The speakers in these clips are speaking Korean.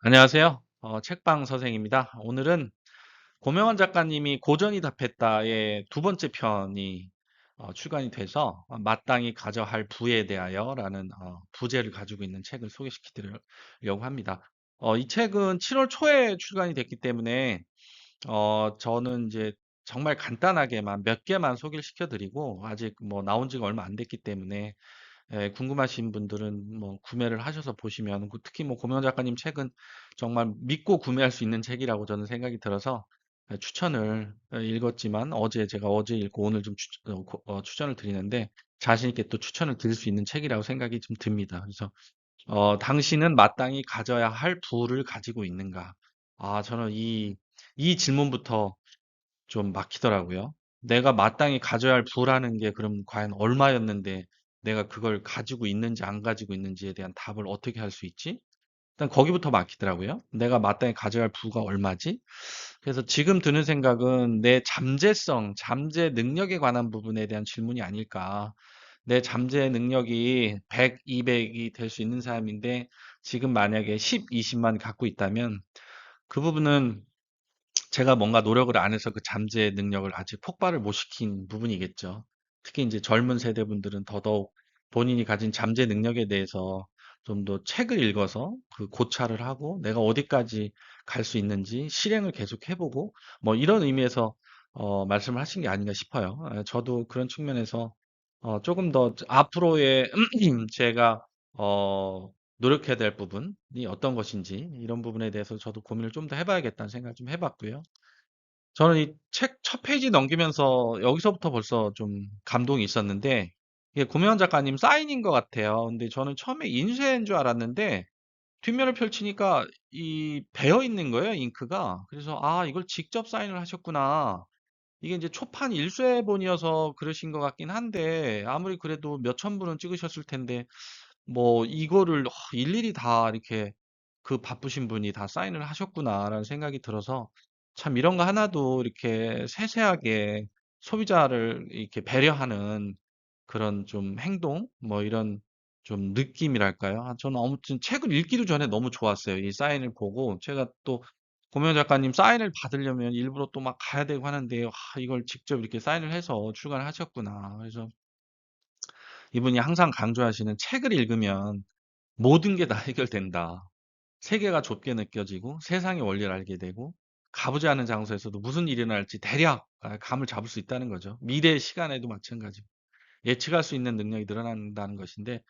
안녕하세요. 책방 선생입니다. 오늘은 고명환 작가님이 고전이 답했다의 두 번째 편이 출간이 돼서 마땅히 가져야 할 부에 대하여라는 부제를 가지고 있는 책을 소개시켜 드리려고 합니다. 이 책은 7월 초에 출간이 됐기 때문에 저는 이제 정말 간단하게만 몇 개만 소개를 시켜드리고 아직 뭐 나온 지가 얼마 안 됐기 때문에 궁금하신 분들은 뭐 구매를 하셔서 보시면 특히 뭐 고명 작가님 책은 정말 믿고 구매할 수 있는 책이라고 저는 생각이 들어서 추천을 읽었지만 제가 어제 읽고 오늘 좀 추천을 드리는데 자신 있게 또 추천을 드릴 수 있는 책이라고 생각이 좀 듭니다. 그래서 당신은 마땅히 가져야 할 부를 가지고 있는가? 저는 이 질문부터 좀 막히더라고요. 내가 마땅히 가져야 할 부라는 게 그럼 과연 얼마였는데 내가 그걸 가지고 있는지 안 가지고 있는지에 대한 답을 어떻게 할 수 있지? 일단 거기부터 막히더라고요. 내가 마땅히 가져야 할 부가 얼마지? 그래서 지금 드는 생각은 내 잠재성, 잠재 능력에 관한 부분에 대한 질문이 아닐까. 내 잠재 능력이 100, 200이 될 수 있는 사람인데 지금 만약에 10, 20만 갖고 있다면 그 부분은 제가 뭔가 노력을 안 해서 그 잠재 능력을 아직 폭발을 못 시킨 부분이겠죠. 특히 이제 젊은 세대분들은 더더욱 본인이 가진 잠재 능력에 대해서 좀 더 책을 읽어서 그 고찰을 하고 내가 어디까지 갈 수 있는지 실행을 계속 해보고 뭐 이런 의미에서 말씀을 하신 게 아닌가 싶어요. 저도 그런 측면에서 조금 더 앞으로의 제가 노력해야 될 부분이 어떤 것인지 이런 부분에 대해서 저도 고민을 좀 더 해봐야겠다는 생각을 좀 해봤고요. 저는 이 책 첫 페이지 넘기면서 여기서부터 벌써 좀 감동이 있었는데 이게 고명환 작가님 사인인 것 같아요. 근데 저는 처음에 인쇄인 줄 알았는데 뒷면을 펼치니까 이 배어 있는 거예요, 잉크가. 그래서 이걸 직접 사인을 하셨구나. 이게 이제 초판 일쇄본이어서 그러신 것 같긴 한데 아무리 그래도 몇천 분은 찍으셨을 텐데 뭐 이거를 일일이 다 이렇게 그 바쁘신 분이 다 사인을 하셨구나라는 생각이 들어서 참 이런 거 하나도 이렇게 세세하게 소비자를 이렇게 배려하는 그런 좀 행동, 뭐 이런 좀 느낌이랄까요? 저는 아무튼 책을 읽기도 전에 너무 좋았어요. 이 사인을 보고 제가 또 고명 작가님 사인을 받으려면 일부러 또 막 가야 되고 하는데 이걸 직접 이렇게 사인을 해서 출간을 하셨구나. 그래서 이분이 항상 강조하시는 책을 읽으면 모든 게 다 해결된다. 세계가 좁게 느껴지고 세상의 원리를 알게 되고 가보지 않은 장소에서도 무슨 일이 일어날지 대략 감을 잡을 수 있다는 거죠. 미래의 시간에도 마찬가지고 예측할 수 있는 능력이 늘어난다는 것인데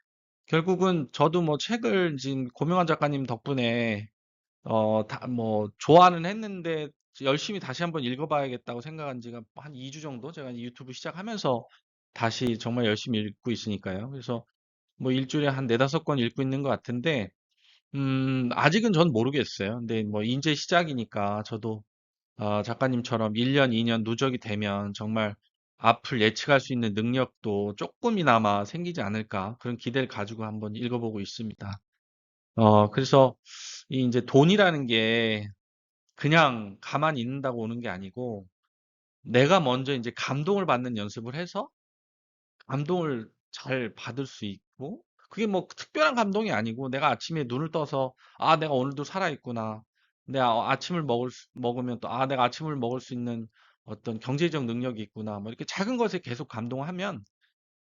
결국은 저도 뭐 책을 지금 고명환 작가님 덕분에 뭐 좋아는 했는데 열심히 다시 한번 읽어봐야겠다고 생각한 지가 한 2주 정도 제가 유튜브 시작하면서 다시 정말 열심히 읽고 있으니까요. 그래서 뭐 일주일에 한 네다섯 권 읽고 있는 것 같은데 아직은 전 모르겠어요. 근데 뭐 이제 시작이니까 저도 작가님처럼 1년, 2년 누적이 되면 정말 앞을 예측할 수 있는 능력도 조금이나마 생기지 않을까 그런 기대를 가지고 한번 읽어보고 있습니다. 그래서 이 이제 돈이라는 게 그냥 가만히 있는다고 오는 게 아니고 내가 먼저 이제 감동을 받는 연습을 해서 감동을 잘 받을 수 있고 그게 뭐 특별한 감동이 아니고 내가 아침에 눈을 떠서 내가 오늘도 살아있구나. 내가 아침을 먹으면 또 내가 아침을 먹을 수 있는 어떤 경제적 능력이 있구나. 뭐 이렇게 작은 것에 계속 감동하면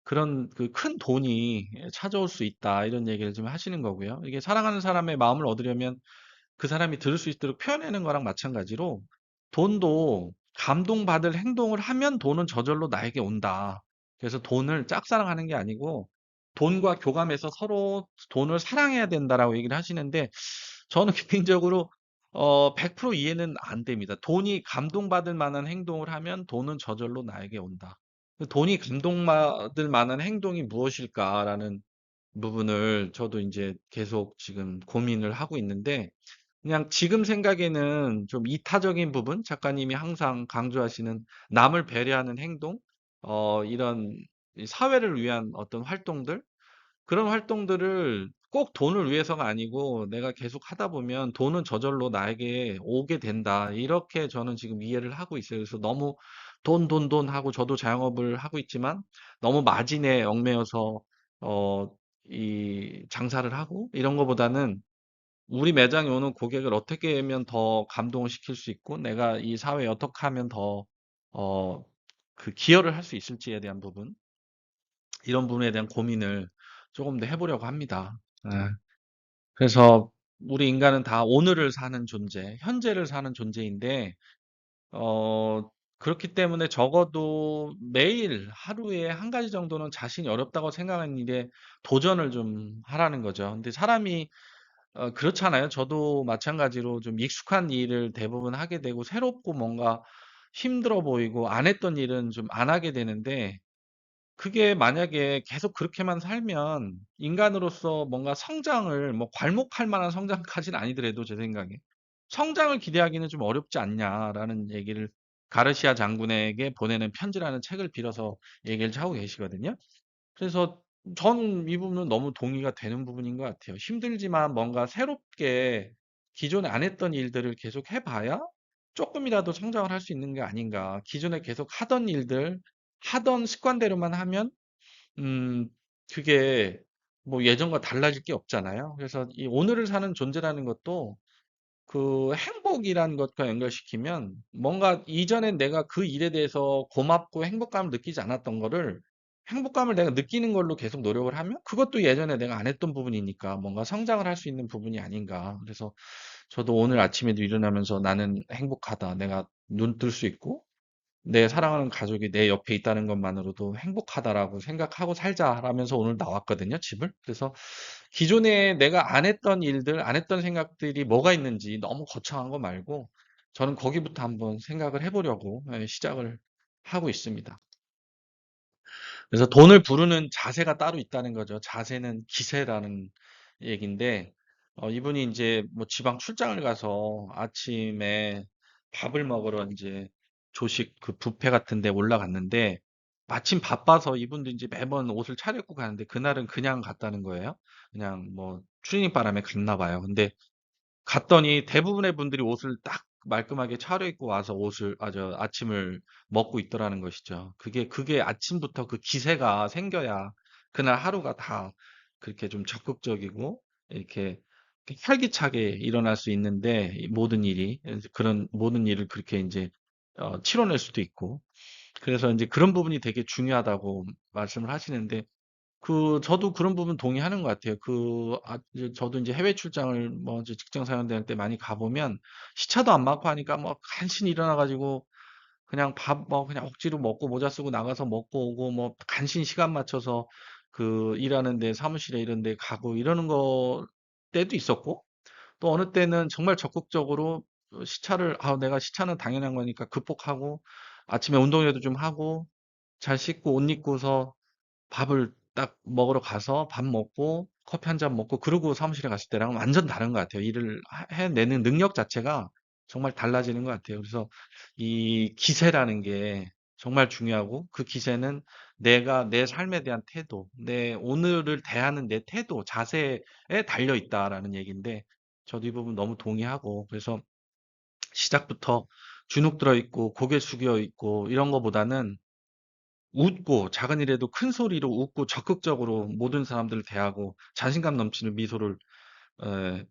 그런 그 큰 돈이 찾아올 수 있다. 이런 얘기를 좀 하시는 거고요. 이게 사랑하는 사람의 마음을 얻으려면 그 사람이 들을 수 있도록 표현하는 거랑 마찬가지로 돈도 감동받을 행동을 하면 돈은 저절로 나에게 온다. 그래서 돈을 짝사랑하는 게 아니고 돈과 교감해서 서로 돈을 사랑해야 된다라고 얘기를 하시는데 저는 개인적으로 100% 이해는 안 됩니다. 돈이 감동받을 만한 행동을 하면 돈은 저절로 나에게 온다. 돈이 감동받을 만한 행동이 무엇일까라는 부분을 저도 이제 계속 지금 고민을 하고 있는데 그냥 지금 생각에는 좀 이타적인 부분, 작가님이 항상 강조하시는 남을 배려하는 행동, 이런 이 사회를 위한 어떤 활동들, 그런 활동들을 꼭 돈을 위해서가 아니고 내가 계속 하다 보면 돈은 저절로 나에게 오게 된다. 이렇게 저는 지금 이해를 하고 있어요. 그래서 너무 돈 하고 저도 자영업을 하고 있지만 너무 마진에 얽매여서 어, 이 장사를 하고 이런 거보다는 우리 매장에 오는 고객을 어떻게 하면 더 감동을 시킬 수 있고 내가 이 사회에 어떻게 하면 더 어, 그 기여를 할 수 있을지에 대한 부분, 이런 부분에 대한 고민을 조금 더 해보려고 합니다. 예. 그래서 우리 인간은 다 오늘을 사는 존재, 현재를 사는 존재인데, 어, 그렇기 때문에 적어도 매일 하루에 한 가지 정도는 자신이 어렵다고 생각하는 일에 도전을 좀 하라는 거죠. 근데 사람이 그렇잖아요. 저도 마찬가지로 좀 익숙한 일을 대부분 하게 되고 새롭고 뭔가 힘들어 보이고 안 했던 일은 좀 안 하게 되는데, 그게 만약에 계속 그렇게만 살면 인간으로서 뭔가 성장을 뭐 괄목할 만한 성장까지는 아니더라도 제 생각에 성장을 기대하기는 좀 어렵지 않냐라는 얘기를 가르시아 장군에게 보내는 편지라는 책을 빌어서 얘기를 하고 계시거든요. 그래서 전 이 부분은 너무 동의가 되는 부분인 것 같아요. 힘들지만 뭔가 새롭게 기존에 안 했던 일들을 계속 해봐야 조금이라도 성장을 할 수 있는 게 아닌가. 기존에 계속 하던 일들, 하던 습관대로만 하면 음, 그게 뭐 예전과 달라질 게 없잖아요. 그래서 이 오늘을 사는 존재라는 것도 그 행복이라는 것과 연결시키면 뭔가 이전엔 내가 그 일에 대해서 고맙고 행복감을 느끼지 않았던 거를 행복감을 내가 느끼는 걸로 계속 노력을 하면 그것도 예전에 내가 안 했던 부분이니까 뭔가 성장을 할 수 있는 부분이 아닌가. 그래서 저도 오늘 아침에도 일어나면서 나는 행복하다. 내가 눈 뜰 수 있고 내 사랑하는 가족이 내 옆에 있다는 것만으로도 행복하다라고 생각하고 살자라면서 오늘 나왔거든요, 집을. 그래서 기존에 내가 안 했던 일들, 안 했던 생각들이 뭐가 있는지 너무 거창한 거 말고 저는 거기부터 한번 생각을 해보려고 시작을 하고 있습니다. 그래서 돈을 부르는 자세가 따로 있다는 거죠. 자세는 기세라는 얘기인데, 이분이 이제 뭐 지방 출장을 가서 아침에 밥을 먹으러 이제 조식 그 뷔페 같은 데 올라갔는데, 마침 바빠서 이분도 이제 매번 옷을 차려입고 가는데, 그날은 그냥 갔다는 거예요. 그냥 뭐 추리닝 바람에 갔나 봐요. 근데 갔더니 대부분의 분들이 옷을 딱 말끔하게 차려입고 와서 아침을 먹고 있더라는 것이죠. 그게 아침부터 그 기세가 생겨야 그날 하루가 다 그렇게 좀 적극적이고 이렇게 활기차게 일어날 수 있는데, 이 모든 일이 그런 모든 일을 그렇게 이제 치러낼 수도 있고, 그래서 이제 그런 부분이 되게 중요하다고 말씀을 하시는데, 저도 그런 부분 동의하는 것 같아요. 이제 저도 이제 해외 출장을 뭐 이제 직장 생활 다닐 때 많이 가보면 시차도 안 맞고 하니까 뭐 간신히 일어나가지고 그냥 뭐 그냥 억지로 먹고 모자 쓰고 나가서 먹고 오고 뭐 간신히 시간 맞춰서 그 일하는 데 사무실에 이런 데 가고 이러는 거 때도 있었고, 또 어느 때는 정말 적극적으로 내가 시차는 당연한 거니까 극복하고 아침에 운동이라도 좀 하고 잘 씻고 옷 입고서 밥을 딱 먹으러 가서 밥 먹고 커피 한 잔 먹고 그러고 사무실에 갔을 때랑은 완전 다른 것 같아요. 일을 해내는 능력 자체가 정말 달라지는 것 같아요. 그래서 이 기세라는 게 정말 중요하고, 그 기세는 내가 내 삶에 대한 태도, 내 오늘을 대하는 내 태도, 자세에 달려 있다라는 얘기인데, 저도 이 부분 너무 동의하고, 그래서 시작부터 주눅 들어 있고 고개 숙여 있고 이런 거보다는 웃고 작은 일에도 큰 소리로 웃고 적극적으로 모든 사람들을 대하고 자신감 넘치는 미소를 에,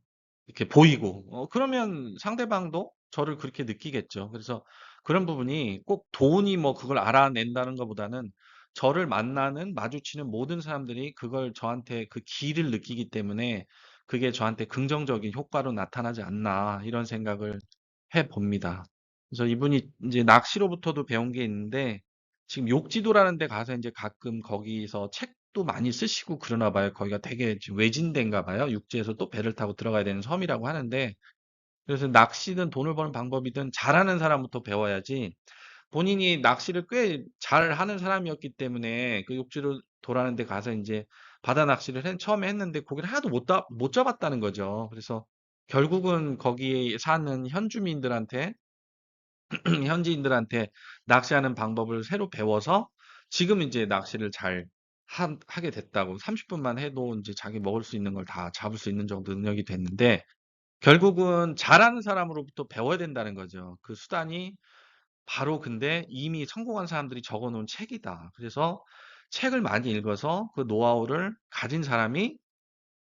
이렇게 보이고 그러면 상대방도 저를 그렇게 느끼겠죠. 그래서 그런 부분이 꼭 돈이 뭐 그걸 알아낸다는 것보다는 저를 마주치는 모든 사람들이 그걸 저한테 그 기를 느끼기 때문에 그게 저한테 긍정적인 효과로 나타나지 않나 이런 생각을 해 봅니다. 그래서 이분이 이제 낚시로부터도 배운 게 있는데 지금 욕지도라는 데 가서 이제 가끔 거기서 책도 많이 쓰시고 그러나 봐요. 거기가 되게 지금 외진데인가 봐요. 육지에서 또 배를 타고 들어가야 되는 섬이라고 하는데, 그래서 낚시든 돈을 버는 방법이든 잘하는 사람부터 배워야지, 본인이 낚시를 꽤 잘하는 사람이었기 때문에 그 욕지로 도라는 데 가서 이제 바다 낚시를 처음에 했는데 고기를 하나도 못 잡았다는 거죠. 그래서 결국은 거기 사는 현주민들한테 현지인들한테 낚시하는 방법을 새로 배워서 지금 이제 낚시를 하게 됐다고. 30분만 해도 이제 자기 먹을 수 있는 걸 다 잡을 수 있는 정도 능력이 됐는데, 결국은 잘하는 사람으로부터 배워야 된다는 거죠. 그 수단이 바로 근데 이미 성공한 사람들이 적어 놓은 책이다. 그래서 책을 많이 읽어서 그 노하우를 가진 사람이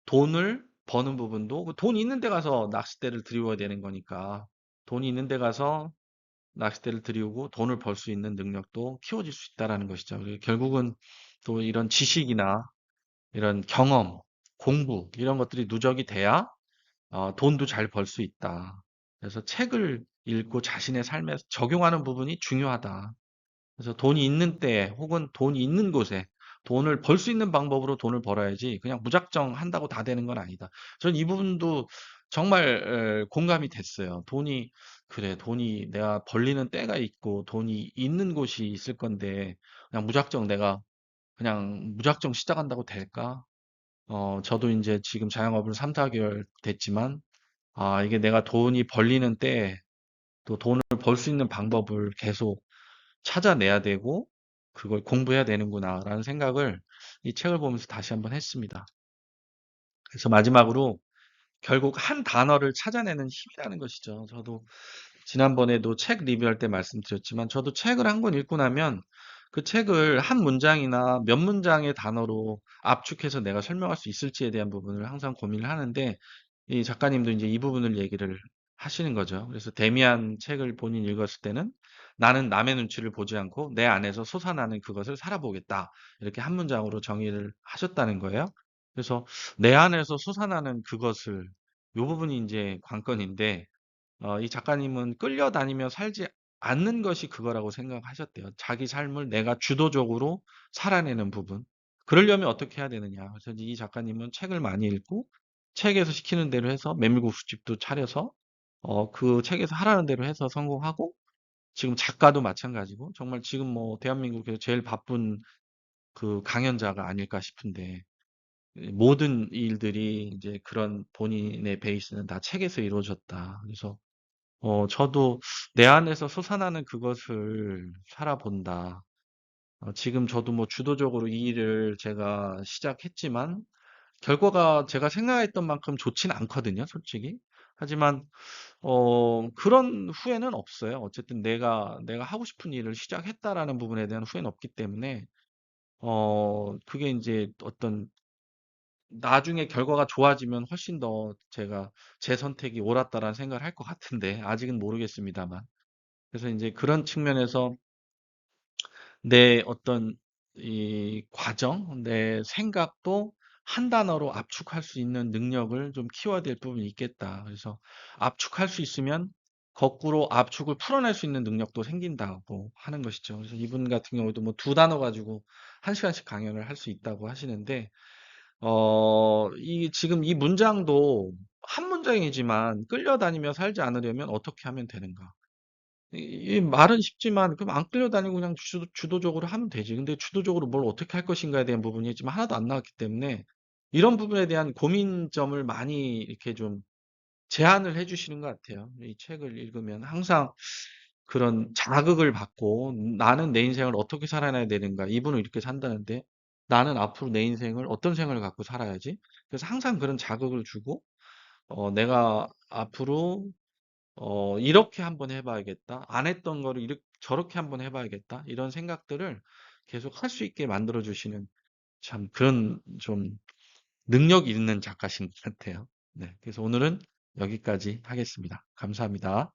돈을 버는 부분도 돈 있는 데 가서 낚싯대를 들여야 되는 거니까 돈이 있는 데 가서 낚싯대를 들이우고 돈을 벌 수 있는 능력도 키워질 수 있다라는 것이죠. 결국은 또 이런 지식이나 이런 경험, 공부 이런 것들이 누적이 돼야 돈도 잘 벌 수 있다. 그래서 책을 읽고 자신의 삶에 적용하는 부분이 중요하다. 그래서 돈이 있는 때 혹은 돈이 있는 곳에 돈을 벌 수 있는 방법으로 돈을 벌어야지 그냥 무작정 한다고 다 되는 건 아니다. 저는 이 부분도 정말 공감이 됐어요. 그래, 돈이 내가 벌리는 때가 있고 돈이 있는 곳이 있을 건데 그냥 무작정 시작한다고 될까? 저도 이제 지금 자영업을 3, 4개월 됐지만, 이게 내가 돈이 벌리는 때 또 돈을 벌 수 있는 방법을 계속 찾아내야 되고 그걸 공부해야 되는구나라는 생각을 이 책을 보면서 다시 한번 했습니다. 그래서 마지막으로 결국 한 단어를 찾아내는 힘이라는 것이죠. 저도 지난번에도 책 리뷰할 때 말씀드렸지만 저도 책을 한 권 읽고 나면 그 책을 한 문장이나 몇 문장의 단어로 압축해서 내가 설명할 수 있을지에 대한 부분을 항상 고민을 하는데 이 작가님도 이제 이 부분을 얘기를 하시는 거죠. 그래서 데미안 책을 본인이 읽었을 때는 나는 남의 눈치를 보지 않고 내 안에서 솟아나는 그것을 살아보겠다. 이렇게 한 문장으로 정의를 하셨다는 거예요. 그래서 내 안에서 솟아나는 그것을 요 부분이 이제 관건인데 이 작가님은 끌려다니며 살지 않는 것이 그거라고 생각하셨대요. 자기 삶을 내가 주도적으로 살아내는 부분. 그러려면 어떻게 해야 되느냐. 그래서 이 작가님은 책을 많이 읽고 책에서 시키는 대로 해서 메밀국수집도 차려서 그 책에서 하라는 대로 해서 성공하고 지금 작가도 마찬가지고 정말 지금 뭐 대한민국에서 제일 바쁜 그 강연자가 아닐까 싶은데 모든 일들이 이제 그런 본인의 베이스는 다 책에서 이루어졌다. 그래서 저도 내 안에서 솟아나는 그것을 살아본다. 지금 저도 뭐 주도적으로 이 일을 제가 시작했지만, 결과가 제가 생각했던 만큼 좋진 않거든요, 솔직히. 하지만, 그런 후회는 없어요. 어쨌든 내가 하고 싶은 일을 시작했다라는 부분에 대한 후회는 없기 때문에, 그게 이제 어떤, 나중에 결과가 좋아지면 훨씬 더 제가 제 선택이 옳았다라는 생각을 할 것 같은데, 아직은 모르겠습니다만. 그래서 이제 그런 측면에서 내 어떤 이 과정, 내 생각도 한 단어로 압축할 수 있는 능력을 좀 키워야 될 부분이 있겠다. 그래서 압축할 수 있으면 거꾸로 압축을 풀어낼 수 있는 능력도 생긴다고 하는 것이죠. 그래서 이분 같은 경우도 뭐 두 단어 가지고 한 시간씩 강연을 할 수 있다고 하시는데, 지금 이 문장도 한 문장이지만 끌려다니며 살지 않으려면 어떻게 하면 되는가? 이 말은 쉽지만 그럼 안 끌려다니고 그냥 주도적으로 하면 되지. 근데 주도적으로 뭘 어떻게 할 것인가에 대한 부분이 지금 하나도 안 나왔기 때문에 이런 부분에 대한 고민점을 많이 이렇게 좀 제안을 해 주시는 것 같아요. 이 책을 읽으면 항상 그런 자극을 받고 나는 내 인생을 어떻게 살아내야 되는가. 이분은 이렇게 산다는데 나는 앞으로 내 인생을 어떤 생각을 갖고 살아야지. 그래서 항상 그런 자극을 주고 내가 앞으로 이렇게 한번 해봐야겠다. 안 했던 거를 저렇게 한번 해봐야겠다. 이런 생각들을 계속 할 수 있게 만들어주시는 참 그런 좀 능력 있는 작가신 것 같아요. 네. 그래서 오늘은 여기까지 하겠습니다. 감사합니다.